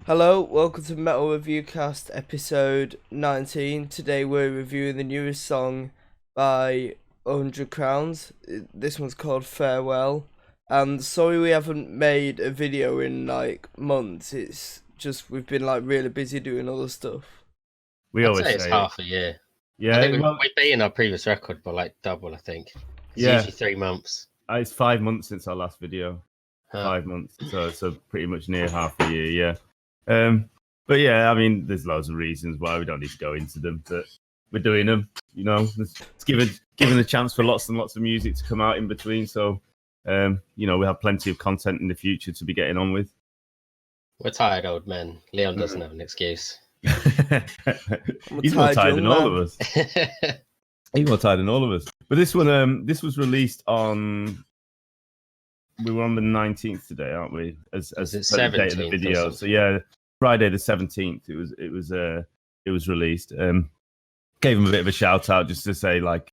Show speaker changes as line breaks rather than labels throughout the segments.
Hello, welcome to Metal Review Cast episode 19. Today we're reviewing the newest song by 100 Crowns. This one's called Farewell. And sorry we haven't made a video in like months. It's just we've been like really busy doing other stuff.
We always say
it's half a year.
Yeah,
I think we beat our previous record by like double. I think it's usually 3 months.
It's 5 months since our last video. 5 months, so pretty much near half a year. Yeah. But yeah, I mean, there's loads of reasons why we don't need to go into them, but we're doing them. You know, it's given a chance for lots and lots of music to come out in between. So, you know, we have plenty of content in the future to be getting on with.
We're tired old men. Leon doesn't have an excuse.
He's more tired than all of us. He's more tired than all of us. But this one, this was released on. We were on the 19th today, aren't we? As the date of the video. So yeah, Friday the 17th. It was released. Gave him a bit of a shout out just to say like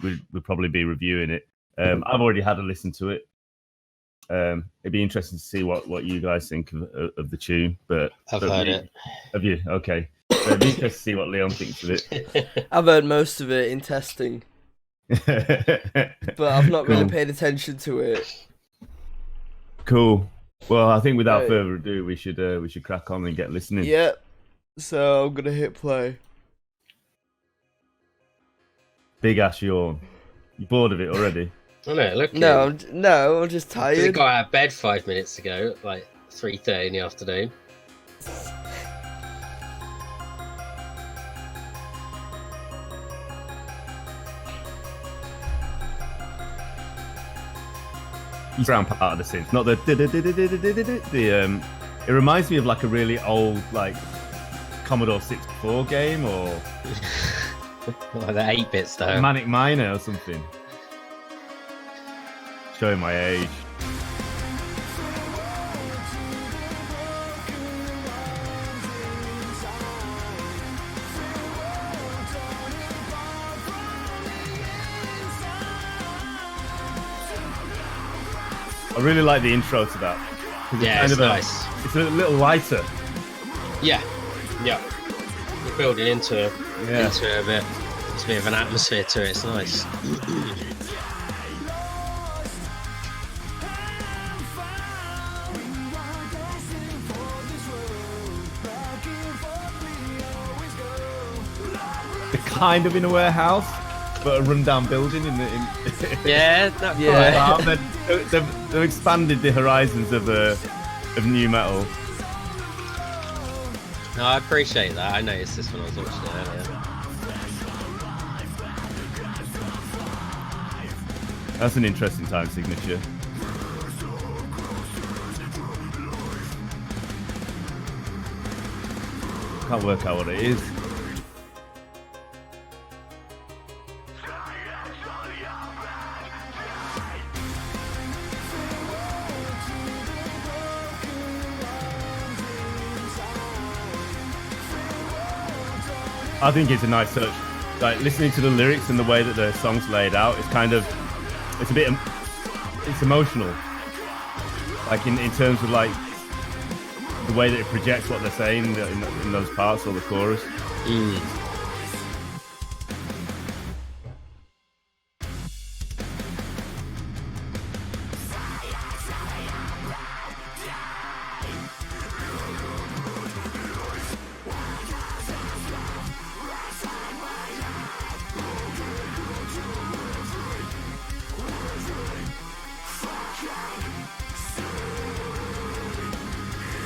we'd probably be reviewing it. I've already had a listen to it. It'd be interesting to see what you guys think of the tune. But
I've heard it.
Have you? Okay. It'd be interesting to see what Leon thinks of it.
I've heard most of it in testing, but I've not really paid attention to it.
Cool. Well, I think without further ado, we should crack on and get listening.
Yep. So I'm gonna hit play.
Big ass yawn. You bored of it already?
Oh no, look.
No, I'm just tired.
I got out of bed 5 minutes ago, like 3:30 in the afternoon.
Brown part of the synth, not the it reminds me of like a really old like Commodore 64 game or
like the 8-bit stuff.
Manic Miner or something. Showing my age. I really like the intro to that.
Yeah, it's nice.
It's a little lighter.
Yeah. You're building into a bit. It's a bit of an atmosphere to it. It's nice.
They're kind of in a warehouse, but a rundown building in the they've expanded the horizons of new metal.
No, I appreciate that. I noticed this when I was watching it earlier.
That's an interesting time signature. Can't work out what it is. I think it's a nice touch. Like listening to the lyrics and the way that the song's laid out, it's emotional. Like in terms of like the way that it projects what they're saying in those parts or the chorus.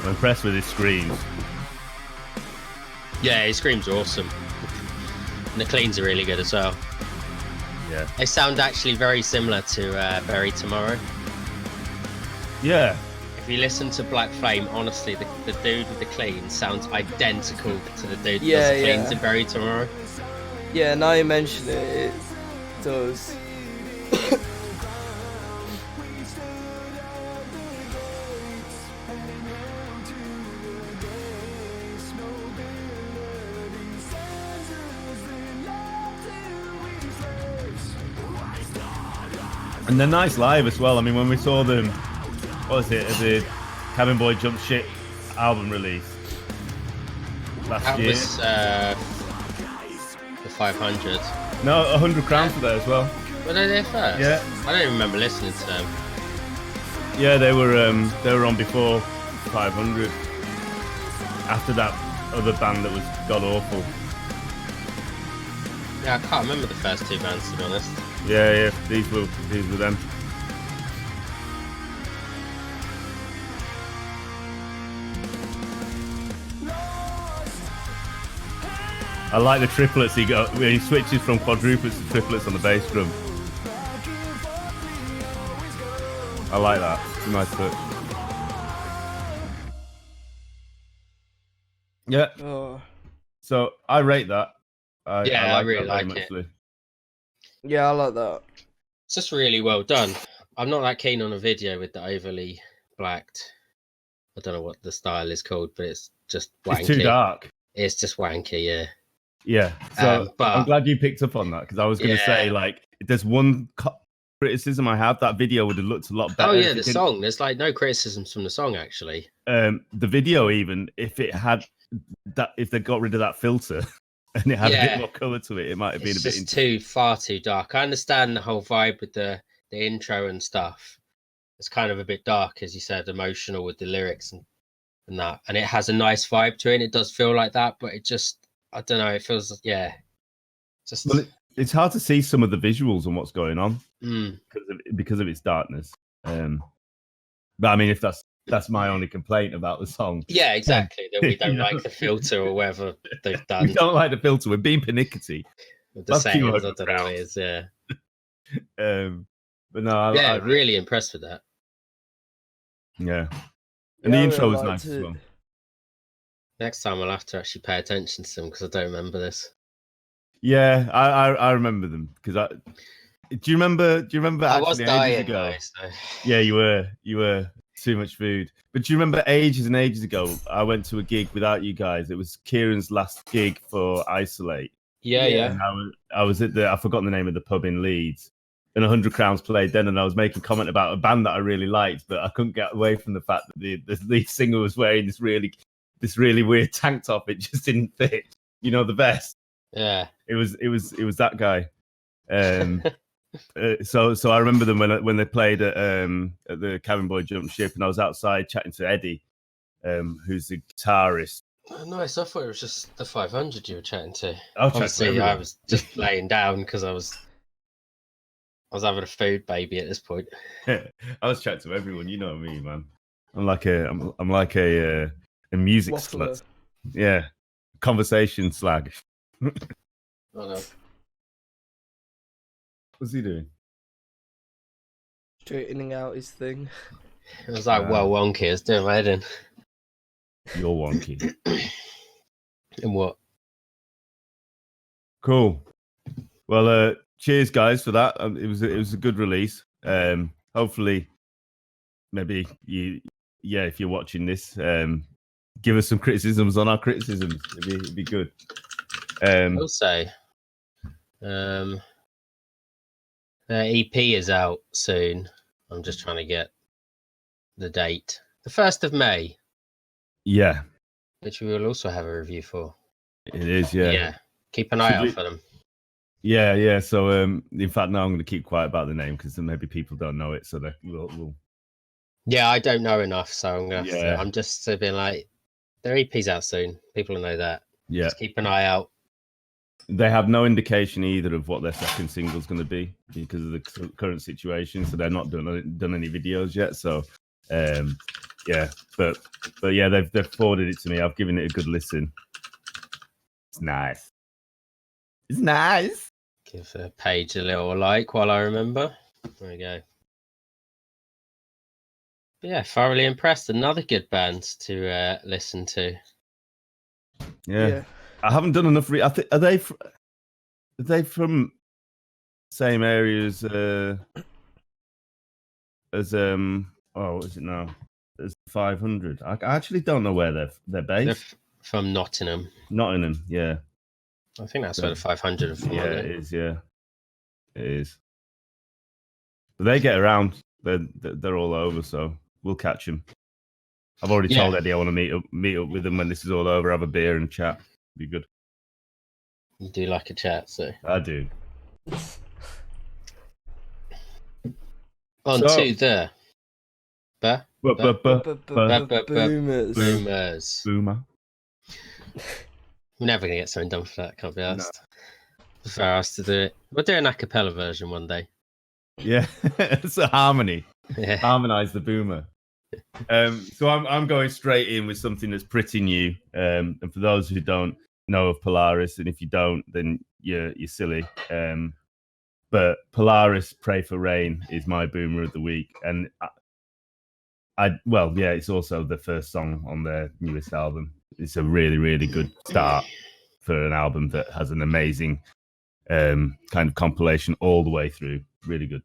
I'm impressed with his screams.
Yeah, his screams are awesome. And the cleans are really good as well.
Yeah.
They sound actually very similar to Bury Tomorrow.
Yeah.
If you listen to Black Flame, honestly, the dude with the clean sounds identical to the dude that does the cleans in Bury Tomorrow.
Yeah, now you mention it, it does.
And they're nice live as well. I mean, when we saw them, what was it, at the Cabin Boy Jump Ship album release,
That
year.
was the 500.
No, 100 Crowns were there as well.
Were they there first?
Yeah.
I don't even remember listening to them.
Yeah, they were on before 500. After that other band that was god awful.
Yeah, I can't remember the first two bands, to be honest.
Yeah, these were them. I like the triplets he got when he switches from quadruplets to triplets on the bass drum. I like that. It's a nice touch. Yeah.
Oh.
So I rate that.
I really like it.
Yeah, I like that.
It's just really well done. I'm not that keen on a video with the overly blacked. I don't know what the style is called, but it's just wanky.
It's too dark.
It's just wanky, yeah.
Yeah. So I'm glad you picked up on that, because I was going to say, like, there's one criticism I have. That video would have looked a lot better.
Oh yeah, the song. There's like no criticisms from the song actually.
The video, even if it had that, if they got rid of that filter and it had a bit more color to it, it might have been a bit
far too dark. I understand the whole vibe with the intro and stuff. It's kind of a bit dark, as you said, emotional with the lyrics and that, and it has a nice vibe to it. And it does feel like that, but it just, I don't know. It feels, just.
Well, it's hard to see some of the visuals and what's going on because of its darkness. But I mean, if that's my only complaint about the song.
Yeah, exactly. That we don't like the filter or whatever they've done.
We don't like the filter. We're being pernickety.
With the settings, I don't know what it is. Yeah.
But no,
I'm really impressed with that.
Yeah, and the intro was nice as well.
Next time I'll have to actually pay attention to them, because I don't remember this.
Yeah, I remember them, because do you remember?
I was dying
ages ago?
Though, so.
Yeah, you were too much food. But do you remember ages and ages ago? I went to a gig without you guys. It was Kieran's last gig for Isolate.
Yeah.
And I was at I've forgotten the name of the pub in Leeds. And 100 Crowns played then, and I was making a comment about a band that I really liked, but I couldn't get away from the fact that the lead singer was wearing this really weird tank top. It just didn't fit, the vest.
Yeah,
it was that guy. So I remember them when they played at the Cabin Boy Jump Ship, and I was outside chatting to Eddie, who's the guitarist.
Oh, nice. I thought it was just the 500 you were chatting to.
Obviously,
I was just laying down because I was having a food baby at this point.
I was chatting to everyone. You know what I mean, man. I'm like a music slut. Yeah, conversation slag.
Oh no.
What's he doing?
Straightening out his thing.
It was like, wonky. I was doing my head in.
You're wonky.
And what?
Cool. Well, cheers, guys, for that. It was a good release. Hopefully, maybe if you're watching this, give us some criticisms on our criticisms. It'd be good.
I'll say, the EP is out soon. I'm just trying to get the date. The 1st of May.
Yeah.
Which we will also have a review for.
It is, yeah.
Yeah. Keep an eye out for them.
Yeah. So, in fact, now I'm going to keep quiet about the name, because maybe people don't know it. So we'll.
Yeah, I don't know enough, so I'm going to. I'm just being like, their EP's out soon. People will know that.
Yeah.
Just keep an eye out.
They have no indication either of what their second single is going to be because of the current situation. So they're not done any videos yet. So, yeah, but yeah, they've forwarded it to me. I've given it a good listen. It's nice. It's nice.
Give the page a little like while I remember. There we go. But yeah, thoroughly impressed. Another good band to listen to.
Yeah. I haven't done enough. Are they from same areas as what is it now? As 500. I actually don't know where they're based.
They're from Nottingham.
Nottingham, yeah.
I think that's where the 500 are from.
Yeah, it is. Yeah, it is. But they get around. They're all over, so we'll catch them. I've already told Eddie I want to meet up with them when this is all over, have a beer and chat. Be good.
You do like a chat, so
I do.
On to the boomers.
Boomer.
We're never gonna get something done for that. Can't be asked. For us to do it, we'll do an a cappella version one day.
Yeah, it's a harmony.
Yeah.
Harmonize the boomer. So I'm going straight in with something that's pretty new. And for those who don't know of Polaris, and if you don't, then you're silly. But Polaris, "Pray for Rain" is my boomer of the week, and it's also the first song on their newest album. It's a really, really good start for an album that has an amazing kind of compilation all the way through. Really good.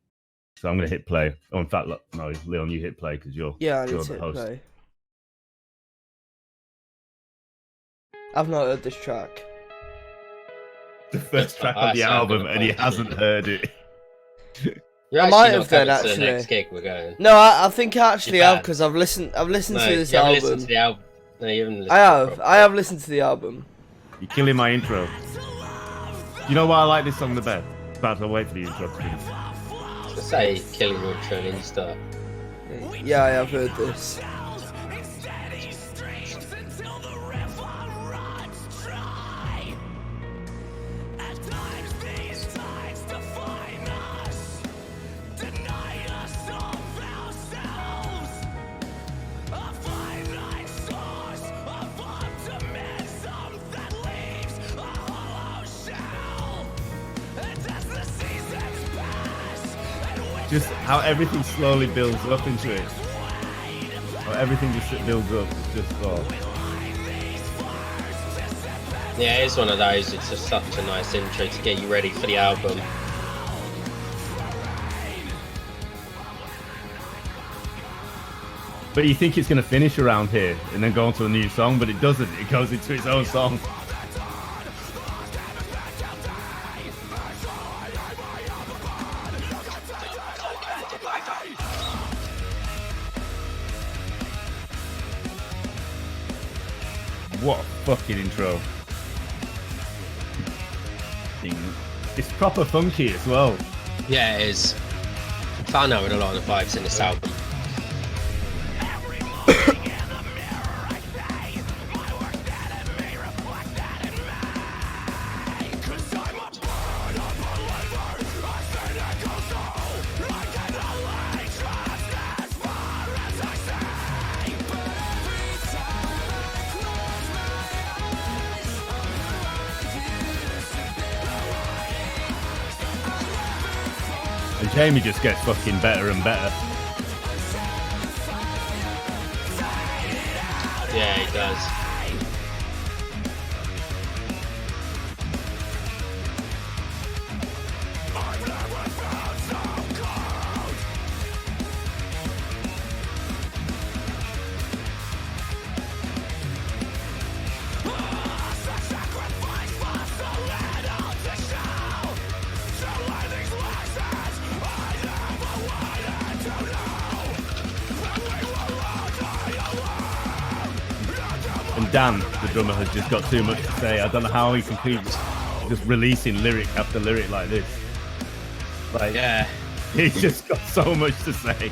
So I'm going to hit play. Oh, in fact, no, Leon, you hit play because you're
I need
the
to hit
host.
play. I've not heard this track.
The first track on the album, and he hasn't heard it.
You're
I might
actually
have
not
done
coming to
actually.
the next gig we're going.
No, I think I actually
You're
have
bad.
because I've listened to this
you haven't
album.
listened to the album. No, you haven't listened.
I have.
To it
I have listened to the album.
You're killing my intro. You know why I like this song the best? But I'll wait for the intro to finish.
properly. Say killing your intro and then you start.
Yeah, I have heard this.
Just how everything slowly builds up into it. How everything just builds up. It's just
Yeah, it's one of those. It's just such a nice intro to get you ready for the album.
But you think it's going to finish around here and then go on to a new song, but it doesn't. It goes into its own song. What a fucking intro. It's proper funky as well.
Yeah, it is. I found out with a lot of the vibes in this album.
And Jamie just gets fucking better and better.
Yeah, it does.
And Dan, the drummer, has just got too much to say. I don't know how he can keep just releasing lyric after lyric like this. Like,
Yeah.
he's just got so much to say.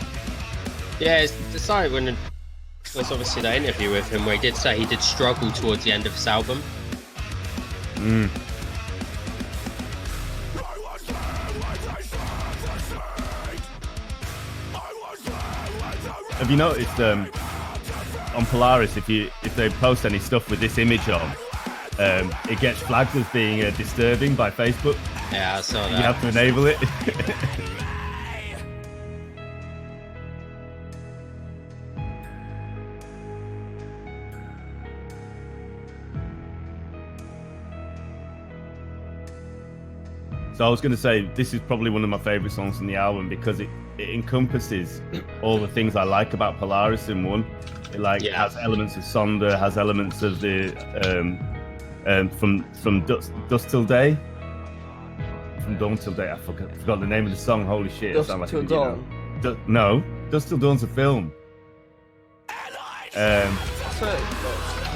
Yeah, it's decided when there's obviously that interview with him where he did say he did struggle towards the end of this album.
Have you noticed on Polaris, if they post any stuff with this image on, it gets flagged as being disturbing by Facebook.
Yeah, I saw that.
You have to enable it. So I was going to say, this is probably one of my favourite songs from the album because it encompasses all the things I like about Polaris in one. It has elements of Sonder, has elements of the from Dusk Till Day, from Dawn Till Day. I forgot the name of the song. Holy shit!
Dusk Till Dawn.
No, Dusk Till Dawn's a film.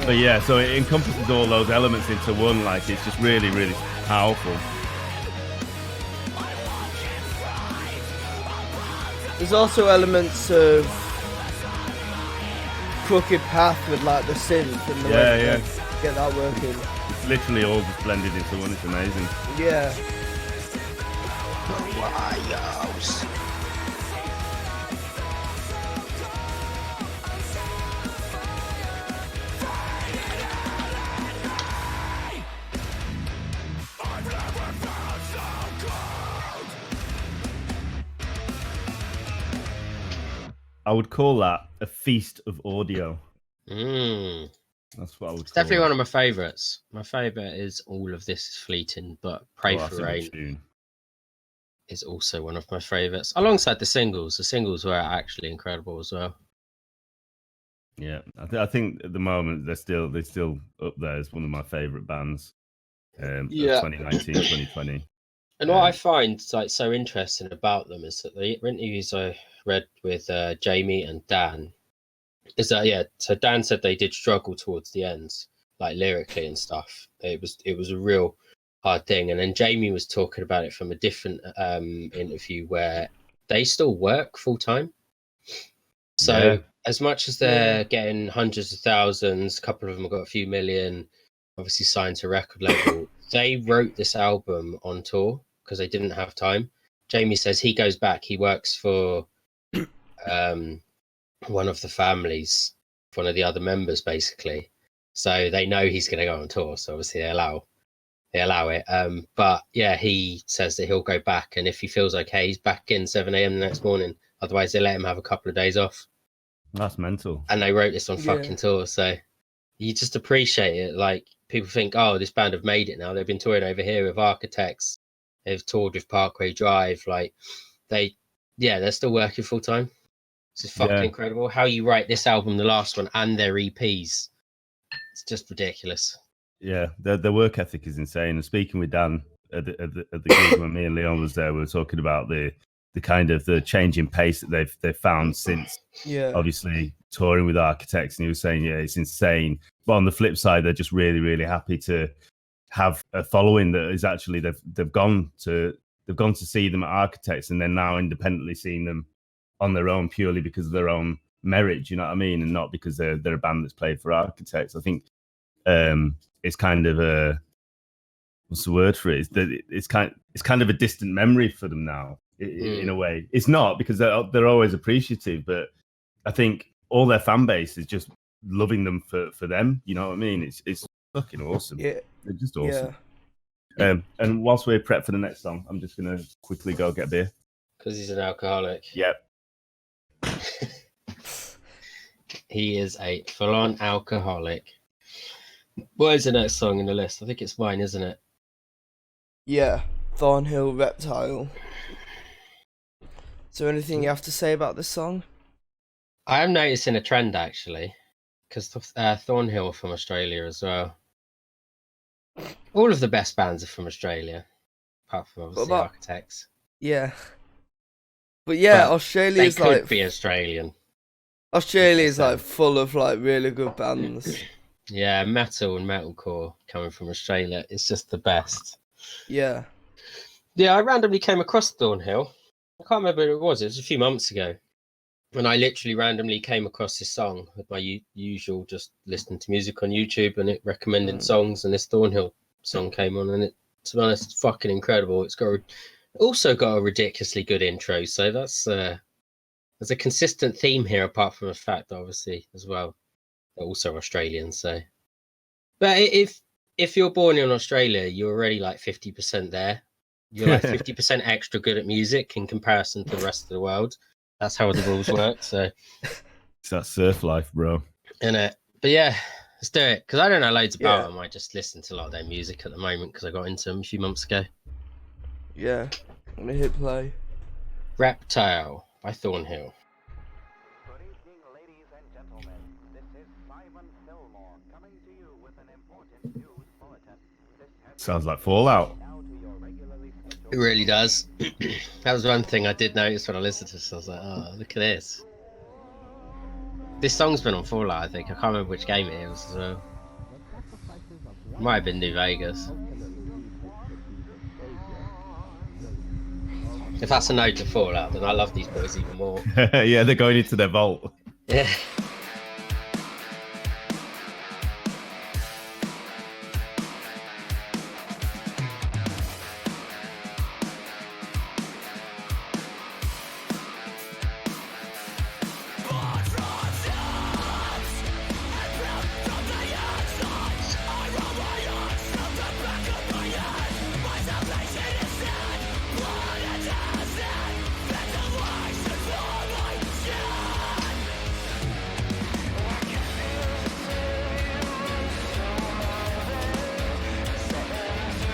But yeah, so it encompasses all those elements into one. Like, it's just really, really powerful.
There's also elements of Crooked Path with like the synth and the way to get that working.
It's literally all just blended into one. It's amazing.
Yeah.
I would call that a feast of audio. That's what I would
It's definitely one of my favourites. My favourite is All of This Is Fleeting, but Pray for Rain is also one of my favourites. Alongside the singles. The singles were actually incredible as well.
Yeah, I think at the moment they're still up there as one of my favourite bands. Of 2019, 2020.
And what I find like so interesting about them is that the interviews I read with Jamie and Dan is that so Dan said they did struggle towards the ends, like lyrically and stuff. It was a real hard thing. And then Jamie was talking about it from a different interview where they still work full time. So as much as they're getting hundreds of thousands, a couple of them have got a few million, obviously signed to a record label, they wrote this album on tour because they didn't have time. Jamie says he goes back, he works for one of the families, one of the other members basically. So they know he's going to go on tour, so obviously they allow it. But yeah, he says that he'll go back, and if he feels okay, he's back in 7 a.m. the next morning. Otherwise they let him have a couple of days off.
That's mental.
And they wrote this on fucking tour, so you just appreciate it. Like, people think, oh, this band have made it now. They've been touring over here with Architects. They've toured with Parkway Drive. Like, they're still working full time. This is fucking incredible. How you write this album, the last one, and their EPs. It's just ridiculous.
Yeah, their work ethic is insane. And speaking with Dan at the gig when me and Leon was there, we were talking about the kind of the change in pace that they've found since obviously touring with Architects, and he was saying it's insane, but on the flip side they're just really, really happy to have a following that is actually they've gone to see them at Architects and then now independently seeing them on their own purely because of their own merit, you know what I mean, and not because they're a band that's played for Architects. I think it's kind of a, what's the word for it? It's kind of a distant memory for them now. In a way, it's not, because they're always appreciative, but I think all their fan base is just loving them for them. You know what I mean? It's fucking awesome. Yeah, it's just awesome. Yeah. And whilst we're prepped for the next song, I'm just gonna quickly go get a beer
because he's an alcoholic.
Yep.
He is a full-on alcoholic. What is the next song in the list? I think it's mine, isn't it?
Yeah, Thornhill, Reptile. Is there anything you have to say about this song?
I am noticing a trend, actually, because Thornhill are from Australia as well. All of the best bands are from Australia, apart from obviously Architects.
Yeah. But yeah, Australia's
they could be Australian.
Australia's like full of like really good bands.
Yeah, metal and metalcore coming from Australia. It's just the best.
Yeah.
Yeah, I randomly came across Thornhill. I can't remember who it was. It was a few months ago. And I literally randomly came across this song with my usual just listening to music on YouTube and it recommending songs. And this Thornhill song came on. And it, to be honest, it's fucking incredible. It's also got a ridiculously good intro. So that's there's a consistent theme here, apart from the fact, obviously, as well, they're also Australian. So, but if you're born in Australia, you're already like 50% there. You're like 50% extra good at music in comparison to the rest of the world. That's how the rules work. So
it's that surf life, bro.
But yeah, let's do it. Because I don't know loads about them. I just listen to a lot of their music at the moment because I got into them a few months ago.
Yeah, I'm gonna hit play.
Reptile by Thornhill.
Good evening, ladies and gentlemen. This is Simon Fillmore coming to you with an important news bulletin.
Sounds like Fallout.
It really does. That was one thing I did notice when I listened to this. I was like, oh, look at this. This song's been on Fallout, I think. I can't remember which game it was as well. Might have been New Vegas. If that's a note to Fallout, then I love these boys even more.
Yeah, they're going into their vault.
Yeah.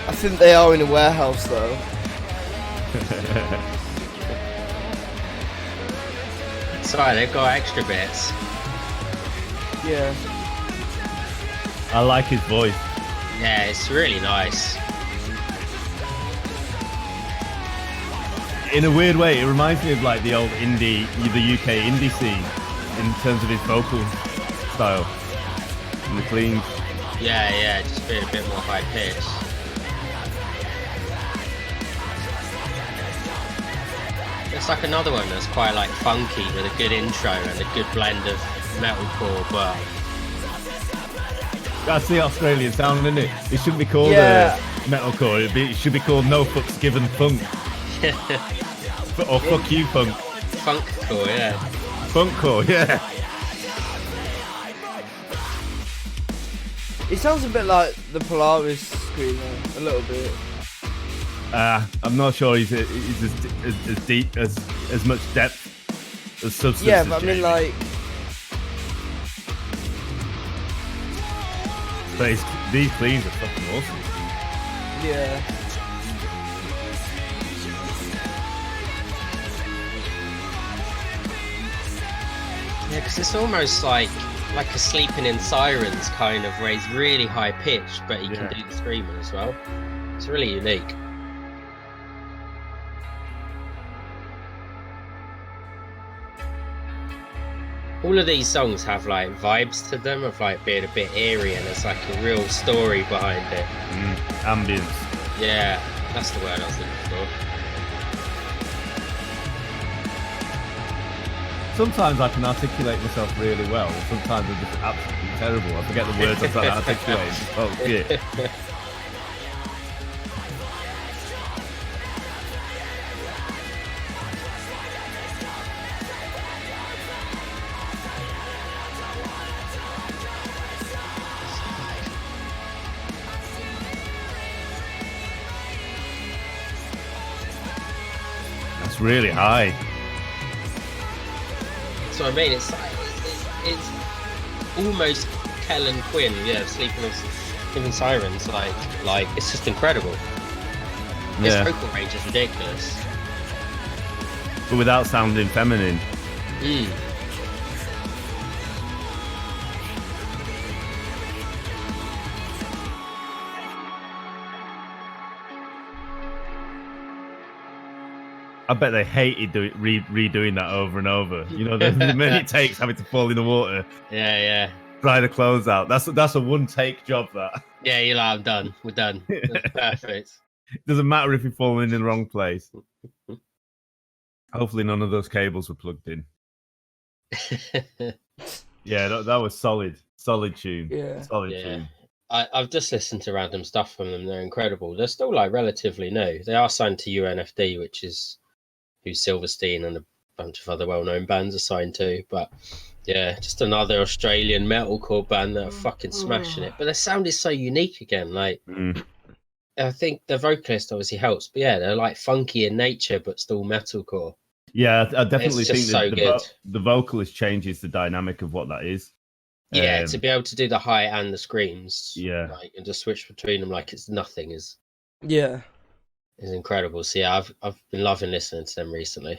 I think they are in a warehouse though.
Sorry, they've got extra bits.
Yeah.
I like his voice.
Yeah, it's really nice.
In a weird way, it reminds me of like the old the UK indie scene in terms of his vocal style and the clean.
Yeah, just being a bit more high pitched. It's like another one that's quite like funky with a good intro and a good blend of metalcore, but
That's the Australian sound, isn't it? It shouldn't be called metalcore. It should be called No Fucks Given Funk. Or Fuck You Funk.
Funkcore, yeah.
Funkcore, yeah.
It sounds a bit like the Polaris screamer, a little bit.
I'm not sure he's as deep as much depth as substance.
Yeah,
as
but I mean
Jamie.
like,
But these cleans are fucking awesome.
yeah.
Yeah, because it's almost like a Sleeping in Sirens kind of, where he's really high pitched, but he can do the screaming as well. It's really unique. All of these songs have like vibes to them of like being a bit eerie, and there's like a real story behind it.
Ambience.
Yeah, that's the word I was looking for.
Sometimes I can articulate myself really well. Sometimes I'm just absolutely terrible. I forget the words I'm trying to articulate. Oh shit. That's really high.
So I mean, it's like it's almost Kellen Quinn, yeah, Sleeping Sirens. Like it's just incredible. His vocal range is ridiculous.
But without sounding feminine. I bet they hated redoing that over and over. You know, the many takes having to fall in the water.
Yeah.
Dry the clothes out. That's a one take job. That.
Yeah, you're like, I'm done. We're done. That's perfect.
Doesn't matter if you're falling in the wrong place. Hopefully, none of those cables were plugged in. Yeah, that was solid tune.
Yeah.
Solid tune.
I've just listened to random stuff from them. They're incredible. They're still like relatively new. They are signed to UNFD, which is who Silverstein and a bunch of other well-known bands are signed to. But yeah, just another Australian metalcore band that are fucking smashing it. But their sound is so unique again. Like, I think the vocalist obviously helps, but yeah, they're like funky in nature, but still metalcore.
Yeah, I definitely
It's just
think that
so
the vocalist changes the dynamic of what that is.
Yeah, to be able to do the high and the screams,
like,
and just switch between them like it's nothing is incredible. So yeah, I've been loving listening to them recently.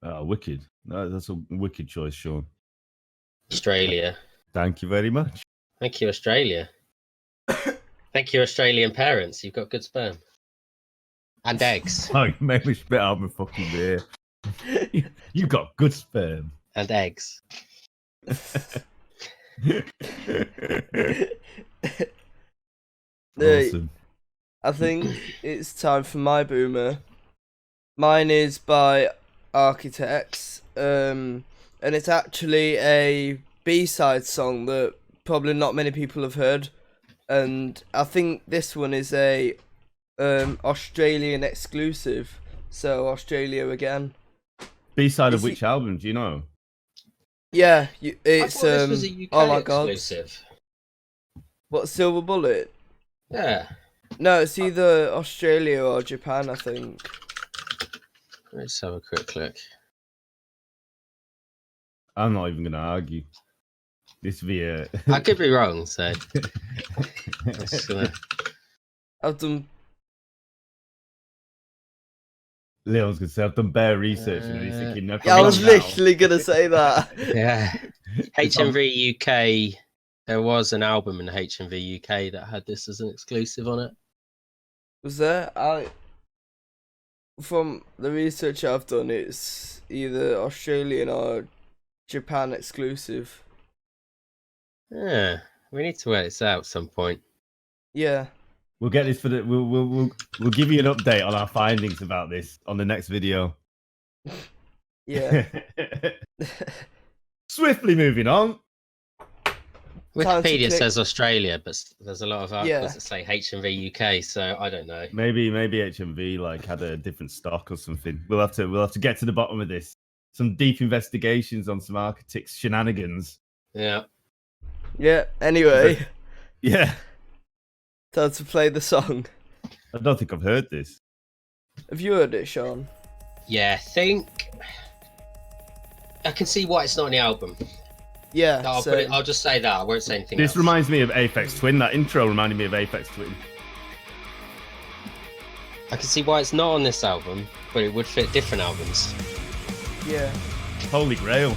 Oh, wicked! That's a wicked choice, Sean.
Australia.
Thank you very much.
Thank you, Australia. Thank you, Australian parents. You've got good sperm and eggs.
Oh, you made me spit out my fucking beer. You got good sperm
and eggs.
Awesome.
I think it's time for my boomer. Mine is by Architects, and it's actually a B-side song that probably not many people have heard, and I think this one is a Australian exclusive, so Australia again.
B-side of which album, do you know?
Yeah,
I
it's
thought this was a UK
oh my god,
exclusive.
what, Silver Bullet?
Yeah.
No, it's either Australia or Japan, I think.
Let's have a quick look.
I'm not even going to argue. This via.
I could be wrong, so. Just gonna...
I've done.
Leon's going to say, I've done bare research and he's thinking, no,
Yeah, I was
now.
literally gonna say that.
Yeah. HMV UK. There was an album in HMV UK that had this as an exclusive on it.
Was there? From the research I've done, it's either Australian or Japan exclusive.
Yeah. We need to work this out at some point.
Yeah.
We'll get this for the. We'll give you an update on our findings about this on the next video.
Yeah.
Swiftly moving on.
Wikipedia says Australia, but there's a lot of articles
Yeah.
that say HMV UK, so I don't know.
Maybe HMV like had a different stock or something. We'll have to get to the bottom of this. Some deep investigations on some architects' shenanigans.
Yeah.
Yeah. Anyway,
Yeah.
time to play the song.
I don't think I've heard this.
Have you heard it, Sean?
Yeah, I can see why it's not on the album.
Yeah.
I'll just say that. I won't say anything
This
else.
reminds me of Aphex Twin. That intro reminded me of Aphex Twin.
I can see why it's not on this album, but it would fit different albums.
Yeah.
Holy Grail.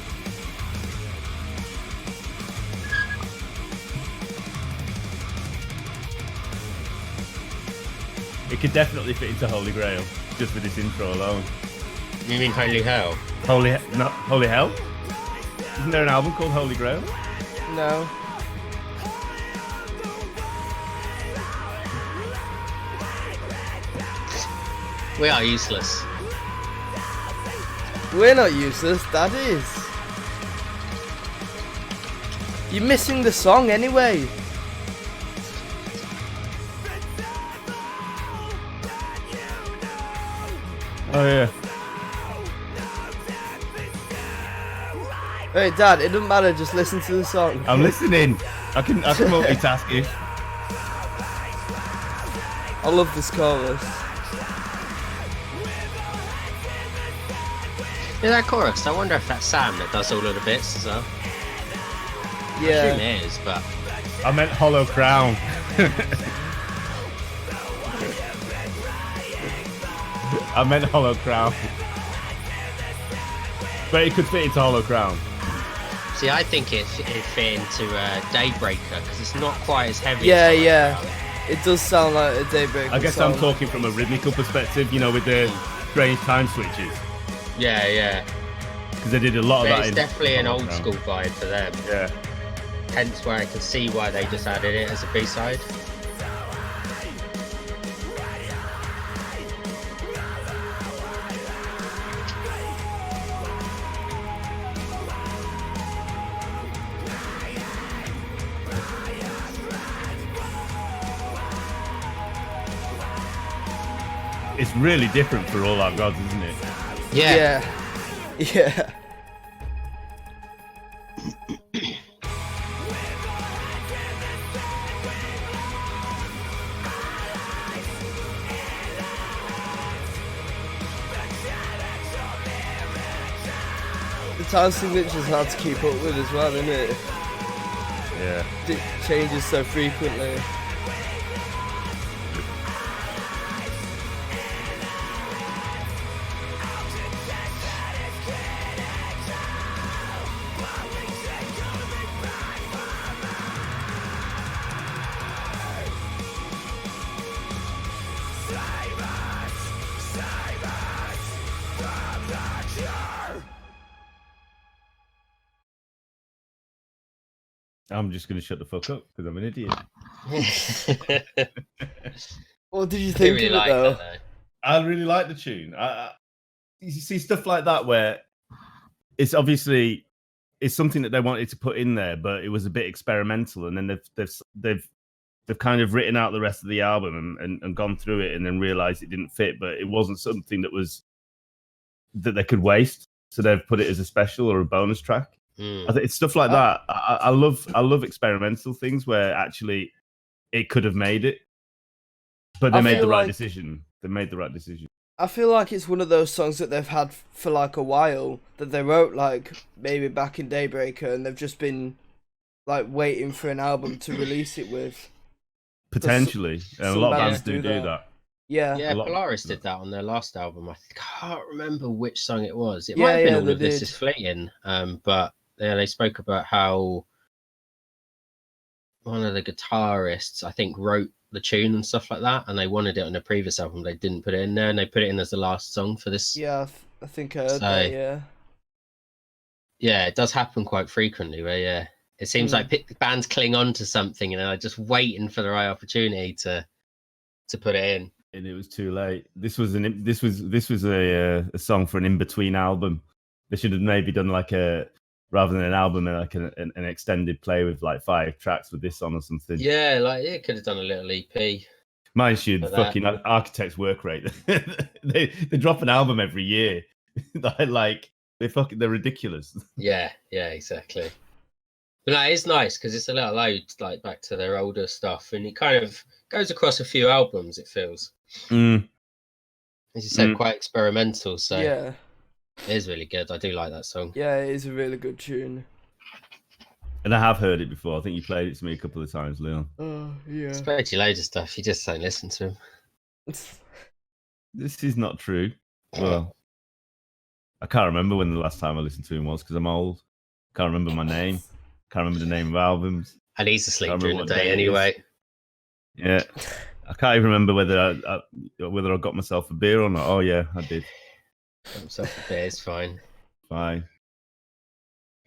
It could definitely fit into Holy Grail just with this intro alone.
You mean Holy Hell?
Holy Hell? Isn't there an album called Holy Grail?
No.
We are useless.
We're not useless, that is. You're missing the song anyway.
Oh yeah.
Hey, Dad, it doesn't matter, just listen to the song.
I'm listening. I can multitask you.
I love this chorus.
Yeah, that chorus. I wonder if that's Sam that does all of the bits as well. I
Yeah.
assume it is, but
I meant Hollow Crown. I meant Hollow Crown. But it could fit into Hollow Crown.
see, I think it fit into Daybreaker because it's not quite as heavy.
Yeah,
as
yeah. It does sound like a Daybreaker
I guess
song.
I'm talking from a rhythmical perspective, you know, with the strange time switches.
Yeah, yeah.
Because they did a lot of
But
that
it's
in
definitely an
Hollow
old
Crown.
school vibe for them.
Yeah.
Hence where I can see why they just added it as a B-side.
It's really different for All Our Gods, isn't it?
Yeah.
Yeah. Yeah. The time signature's hard to keep up with as well, isn't it?
Yeah.
It changes so frequently.
I'm just going to shut the fuck up because I'm an idiot.
What did you think of it though?
I really like the tune. You see stuff like that where it's obviously it's something that they wanted to put in there, but it was a bit experimental, and then they've kind of written out the rest of the album and gone through it, and then realized it didn't fit, but it wasn't something that they could waste, so they've put it as a special or a bonus track. I think it's stuff like that. I love experimental things where actually it could have made it, but they made the right decision. They made the right decision.
I feel like it's one of those songs that they've had for like a while, that they wrote like maybe back in Daybreaker, and they've just been like waiting for an album to release it with.
Potentially, and a lot of bands do that.
Yeah,
Polaris did that on their last album. I can't remember which song it was. It might have been All of This Is Fleeting, but they spoke about how one of the guitarists, I think, wrote the tune and stuff like that, and they wanted it on a previous album. They didn't put it in there, and they put it in as the last song for this.
Yeah, I think I heard that, yeah.
Yeah, it does happen quite frequently where, it seems like bands cling on to something and they're just waiting for the right opportunity to put it in.
And it was too late. This was a song for an in-between album. They should have maybe done like rather than an album, like an extended play with like 5 tracks with this on or something.
Yeah, like it could have done a little EP.
Mind you, fucking Architects work rate. they drop an album every year. They're ridiculous.
Yeah, exactly. But no, it's nice because it's a little ode like back to their older stuff, and it kind of goes across a few albums. It feels, as you said, quite experimental. So
yeah,
it is really good. I do like that song.
Yeah, it is a really good tune.
And I have heard it before. I think you played it to me a couple of times, Leon.
Oh yeah.
It's played you loads of stuff. You just don't listen to him.
This is not true. Well, I can't remember when the last time I listened to him was because I'm old. Can't remember my name. Can't remember the name of albums.
And he's asleep during the day anyway.
Yeah, I can't even remember whether I got myself a beer or not. Oh yeah, I did.
Got myself a beer. It's fine.
Fine.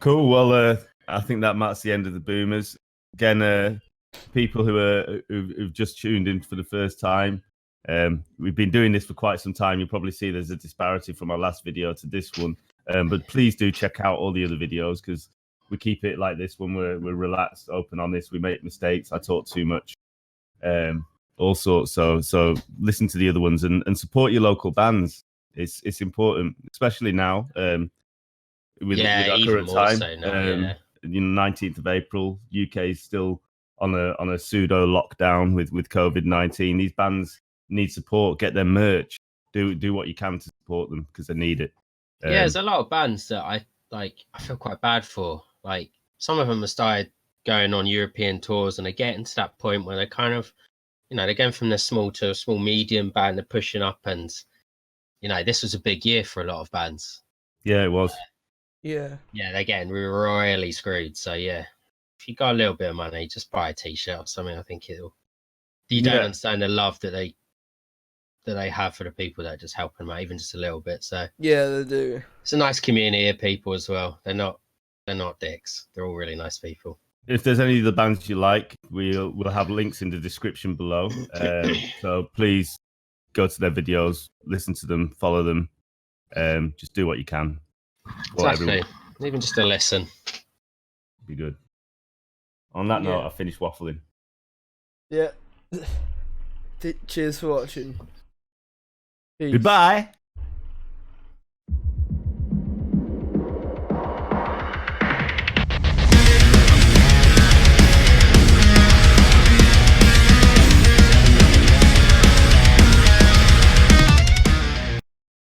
Cool. Well, I think that marks the end of the Boomers. Again, people who've just tuned in for the first time. We've been doing this for quite some time. You'll probably see there's a disparity from our last video to this one. But please do check out all the other videos because we keep it like this when we're relaxed, open, honest. We make mistakes. I talk too much. All sorts. So listen to the other ones and support your local bands. It's important, especially now. With our current time. So now, 19th of April, UK is still on a pseudo lockdown with COVID-19. These bands need support. Get their merch. Do what you can to support them because they need it.
There's a lot of bands that I feel quite bad for. Like some of them have started going on European tours and they're getting to that point where they're kind of, they're going from the small to a small medium band. They're pushing up, and this was a big year for a lot of bands.
Yeah, it was.
Yeah,
they're getting royally screwed. So yeah, if you got a little bit of money, just buy a t-shirt or something. I think you don't understand the love that they have for the people that just help them out, even just a little bit. So
yeah, they do.
It's a nice community of people as well. They're not dicks. They're all really nice people.
If there's any of the bands you like, we'll have links in the description below. So please go to their videos, listen to them, follow them. Just do what you can.
Exactly. Even just a listen.
Be good. On that note, I finished waffling.
Yeah. Cheers for watching. Peace.
Goodbye.